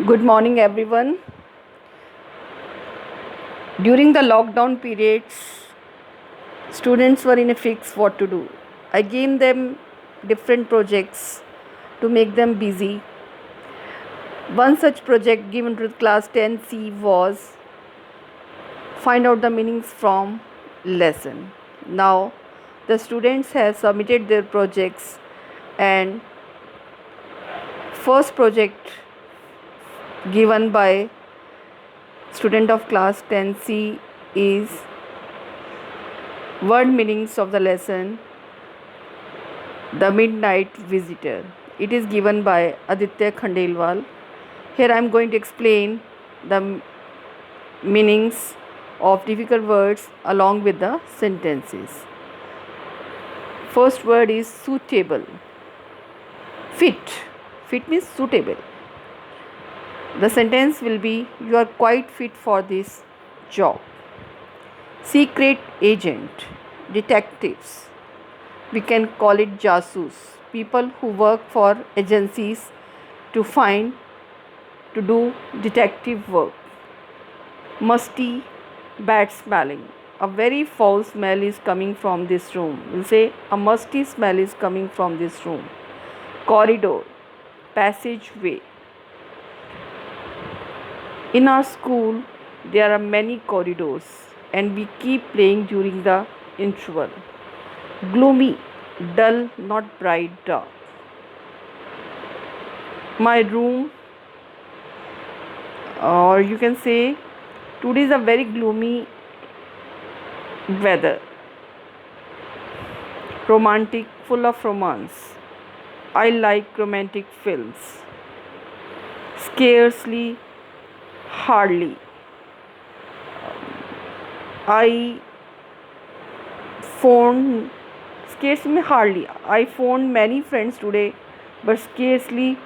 Good morning, everyone. During the lockdown periods, students were in a fix what to do. I gave them different projects to make them busy. One such project given to class 10C was find out the meanings from lesson. Now, the students have submitted their projects, and first project given by student of class 10C is word meanings of the lesson The Midnight Visitor. It is given by Aditya Khandelwal. Here I am going to explain the meanings of difficult words along with the sentences. First word is suitable. Fit. Fit means suitable. The sentence will be you are quite fit for this job. Secret agent. Detectives. We can call it jasus, people who work for agencies to do detective work. Musty, bad smelling. A very foul smell is coming from this room. We'll say a musty smell is coming from this room. Corridor, passageway. In our school, there are many corridors and we keep playing during the interval. Gloomy, dull, not bright, dark. My room, or you can say, today is a very gloomy weather. Romantic, full of romance. I like romantic films. Scarcely, hardly. I phoned Scarcely hardly. I phoned many friends today, but scarcely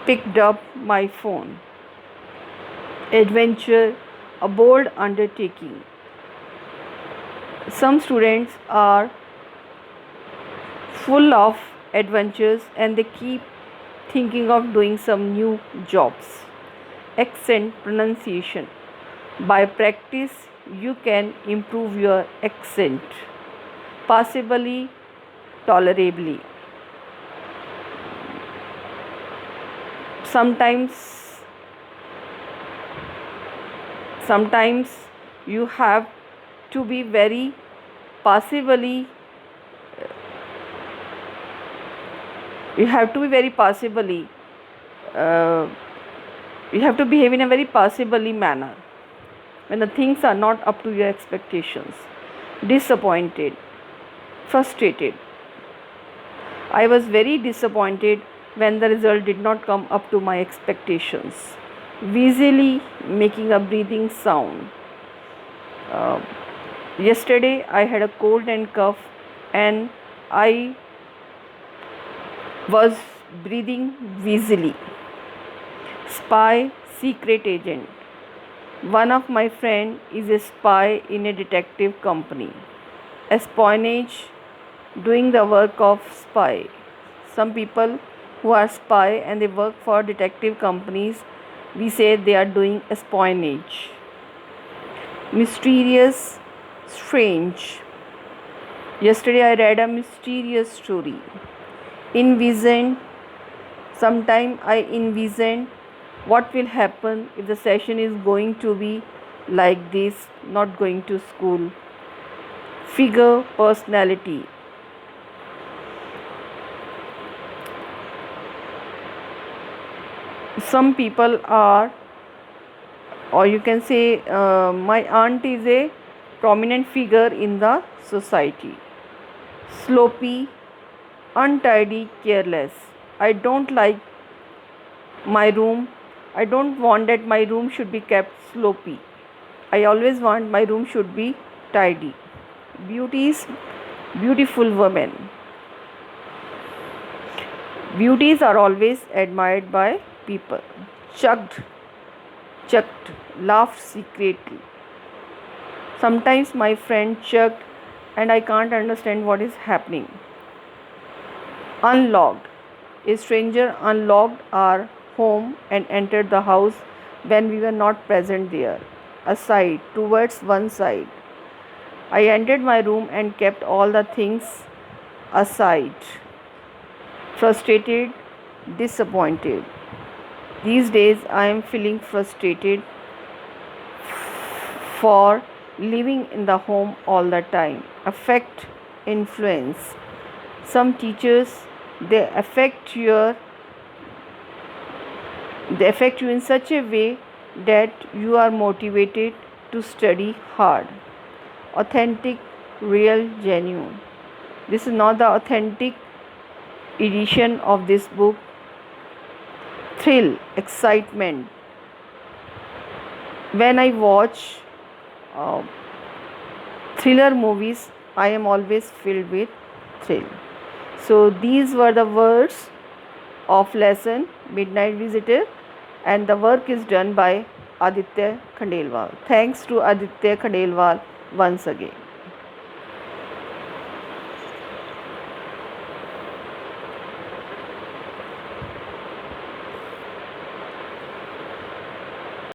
picked up my phone. Adventure, a bold undertaking. Some students are full of adventures and they keep thinking of doing some new jobs. Accent, pronunciation. By practice, you can improve your accent. Passably, tolerably. Sometimes you have to be very passably you have to be very passably you have to behave in a very passably manner when the things are not up to your expectations. Disappointed, frustrated. I was very disappointed when the result did not come up to my expectations. Wheezily, making a breathing sound. Yesterday I had a cold and cough and I was breathing wheezily. Spy, secret agent. One of my friend is a spy in a detective company. Espionage, doing the work of spy. Some people who are spy and they work for detective companies, we say they are doing espionage. Mysterious, strange. Yesterday I read a mysterious story. Envision, sometime I envision what will happen if the session is going to be like this, not going to school. Figure, personality. Some people are, or you can say, my aunt is a prominent figure in the society. Sloppy, untidy, careless. I don't like my room. I don't want that my room should be kept sloppy. I always want my room should be tidy. Beauties, beautiful women. Beauties are always admired by people. Chucked, laughed secretly. Sometimes my friend chucked and I can't understand what is happening. Unlocked. A stranger unlocked our home and entered the house when we were not present there. Aside, towards one side. I entered my room and kept all the things aside. Frustrated, disappointed. These days I am feeling frustrated for living in the home all the time. Affect, influence. Some teachers they affect your they affect you in such a way that you are motivated to study hard. Authentic, real, genuine. This is not the authentic edition of this book. Thrill, excitement. When I watch uh, thriller movies, I am always filled with thrill. So these were the words of lesson Midnight Visitor, and the work is done by Aditya Khandelwal. Thanks to Aditya Khandelwal once again.